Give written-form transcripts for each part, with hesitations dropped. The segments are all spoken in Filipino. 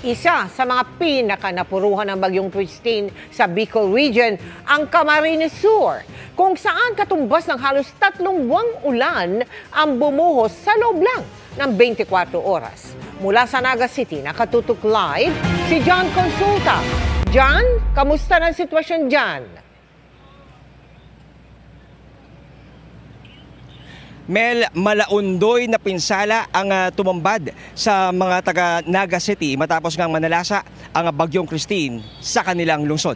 Isa sa mga pinakanapuruhan ng Bagyong Christine sa Bicol Region, ang Camarines Sur, kung saan katumbas ng halos 3 buwang ulan ang bumuhos sa loob lang ng 24 oras. Mula sa Naga City, nakatutok live si John Consulta. John, kamusta na ang sitwasyon dyan? Mel, malaundoy na pinsala ang tumambad sa mga taga Naga City matapos ngang manalasa ang Bagyong Christine sa kanilang lungsod.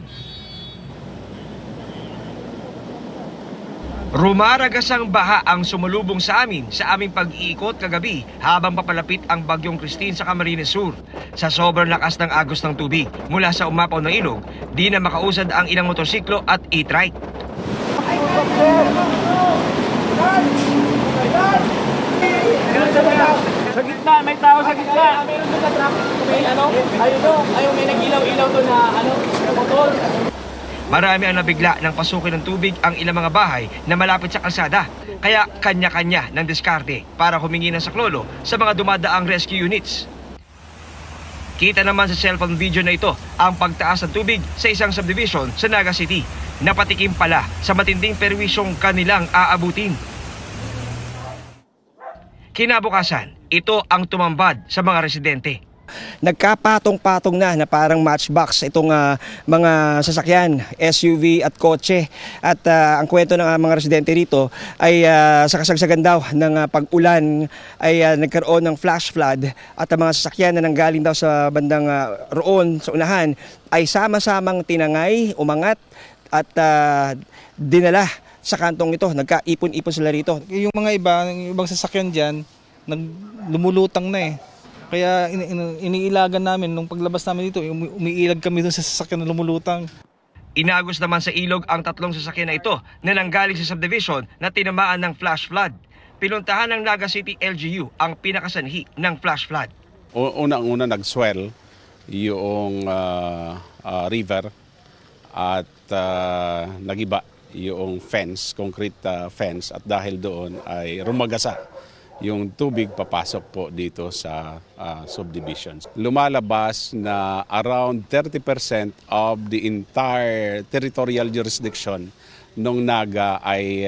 Rumaragas ang baha ang sumulubong sa aming pag-iikot kagabi habang papalapit ang Bagyong Christine sa Camarines Sur. Sa sobrang lakas ng agos ng tubig mula sa umapaw na ilog, di na makausad ang ilang motorsiklo at e-trike. Sa gitna, may tao sa gitna. Meron doon na truck. Ayun, may nag-ilaw-ilaw doon na motor. Marami ang nabigla ng pasukin ng tubig ang ilang mga bahay na malapit sa kalsada. Kaya kanya-kanya ng diskarte para humingi ng saklolo sa mga dumadaang rescue units. Kita naman sa cellphone video na ito ang pagtaas ng tubig sa isang subdivision sa Naga City. Napatikim pala sa matinding perwisyong kanilang aabutin. Kinabukasan, ito ang tumambad sa mga residente. Nagkapatong-patong na parang matchbox itong mga sasakyan, SUV at kotse. At ang kwento ng mga residente rito ay sa kasagsagan daw ng pag-ulan ay nagkaroon ng flash flood at ang mga sasakyan na nanggaling daw sa bandang roon sa unahan ay sama-samang tinangay, umangat at dinala sa kantong ito. Nagkaipon-ipon sila rito. Yung mga ibang sasakyan dyan, lumulutang na eh. Kaya iniilagan namin, nung paglabas namin dito, umiilag kami dun sa sasakyan na lumulutang. Inagos naman sa ilog ang 3 sasakyan na ito na nanggaling sa subdivision na tinamaan ng flash flood. Pinuntahan ng Naga City LGU ang pinakasanhi ng flash flood. Unang-una nag-swell yung river at nagiba yung fence, concrete fence, at dahil doon ay rumagasa yung tubig papasok po dito sa subdivisions. Lumalabas na around 30% of the entire territorial jurisdiction ng Naga ay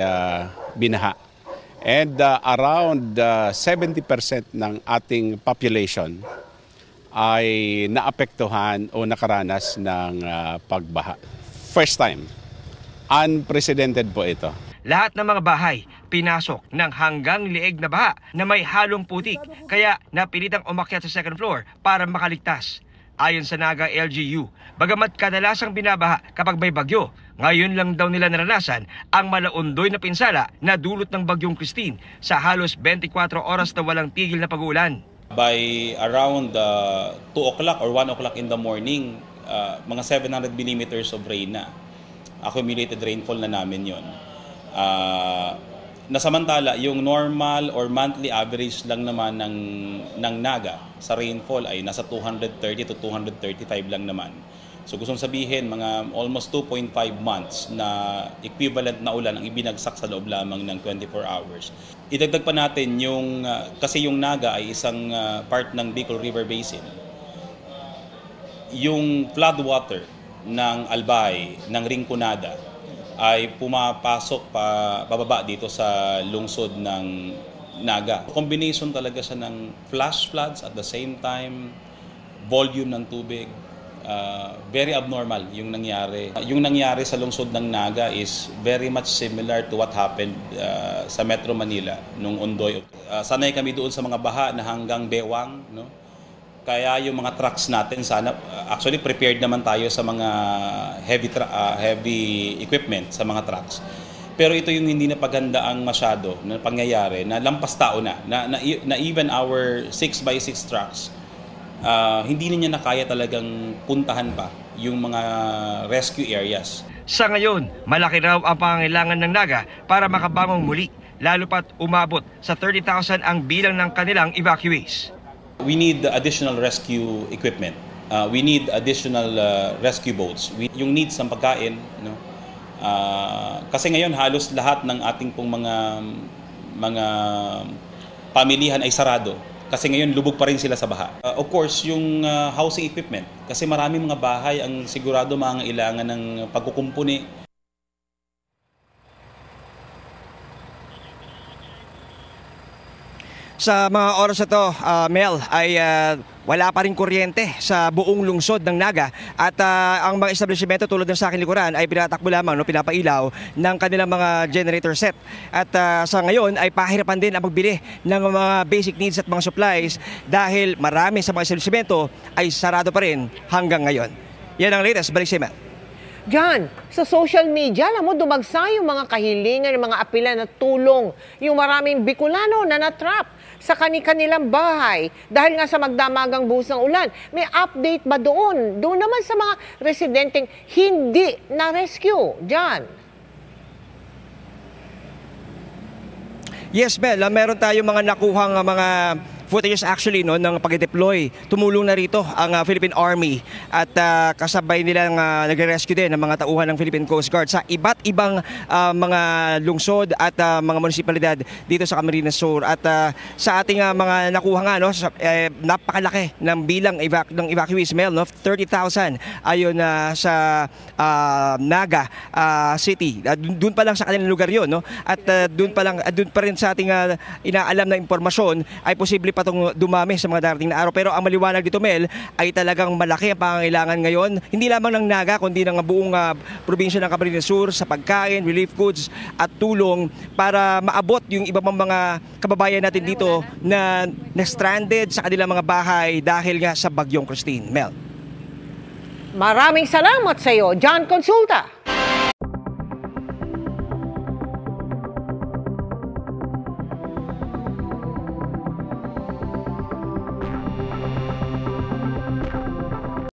binaha. And around 70% ng ating population ay naapektuhan o nakaranas ng pagbaha. First time. Unprecedented po ito. Lahat ng mga bahay pinasok ng hanggang lieg na baha na may halong putik, kaya napilitang umakyat sa second floor para makaligtas. Ayon sa Naga LGU, bagamat kadalasang binabaha kapag may bagyo, ngayon lang daw nila naranasan ang malaundoy na pinsala na dulot ng Bagyong Christine sa halos 24 oras na walang tigil na pag-uulan. By around 2 o'clock or 1 o'clock in the morning, mga 700 millimeters of rain na. Accumulated rainfall na namin yon. Nasamantala, yung normal or monthly average lang naman ng Naga sa rainfall ay nasa 230 to 235 lang naman. So gustong sabihin, mga almost 2.5 months na equivalent na ulan ang ibinagsak sa loob lamang ng 24 hours. Idagdag pa natin yung, kasi yung Naga ay isang part ng Bicol River Basin. Yung floodwater ng Albay, ng Rinconada ay pumapasok pababa dito sa lungsod ng Naga. Combination talaga siya ng flash floods at the same time volume ng tubig. Very abnormal yung nangyari. Yung nangyari sa lungsod ng Naga is very much similar to what happened sa Metro Manila nung Ondoy. Sanay kami doon sa mga baha na hanggang bewang, no? Kaya yung mga trucks natin, sana, actually prepared naman tayo sa mga heavy equipment sa mga trucks. Pero ito yung hindi na pagandaang masyado na pangyayari, na lampas tao na even our 6x6 trucks, hindi niya na kaya talagang puntahan pa yung mga rescue areas. Sa ngayon, malaki raw ang pangangailangan ng Naga para makabangong muli, lalo pat umabot sa 30,000 ang bilang ng kanilang evacuees. We need additional rescue equipment. We need additional rescue boats. Yung needs ng pagkain, no? Kasi ngayon halos lahat ng ating pong mga pamilihan ay sarado. Kasi ngayon lubog pa rin sila sa baha. Of course, yung housing equipment, kasi maraming mga bahay ang sigurado mangailangan ng pagkukumpuni. Sa mga oras na to, Mel, ay wala pa rin kuryente sa buong lungsod ng Naga at ang mga establishmento tulad ng sa akin likuran ay pinatakbo lamang, pinapailaw ng kanilang mga generator set. At sa ngayon ay pahirapan din ang pagbili ng mga basic needs at mga supplies dahil marami sa mga establishmento ay sarado pa rin hanggang ngayon. Yan ang latest. Balik si Mel. John, sa social media, alam mo, dumagsa yung mga kahilingan ng mga apila na tulong. Yung maraming Bicolano na natrap sa kanilang bahay dahil nga sa magdamagang buhos ng ulan. May update ba doon? Doon naman sa mga residenteng hindi na-rescue. John? Yes, Mel. Meron tayong mga nakuhang mga footages actually ng pag-deploy. Tumulong na rito ang Philippine Army at kasabay nilang nagre-rescue din ng mga tauhan ng Philippine Coast Guard sa iba't ibang mga lungsod at mga munisipalidad dito sa Camarines Sur. At sa ating mga nakuha nga, napakalaki ng bilang ng evacuees, Mel, 30,000 ayon sa Naga City. Doon pa lang sa kanilang lugar yun. At doon pa rin sa ating inaalam na impormasyon ay posible pa itong dumami sa mga darating na araw. Pero ang maliwanag dito, Mel, ay talagang malaki ang pangangailangan ngayon. Hindi lamang ng Naga, kundi ng buong probinsya ng Camarines Sur sa pagkain, relief goods at tulong para maabot yung iba pang mga kababayan natin dito na stranded sa kanilang mga bahay dahil nga sa bagyong Christine. Mel. Maraming salamat sa iyo, John Consulta.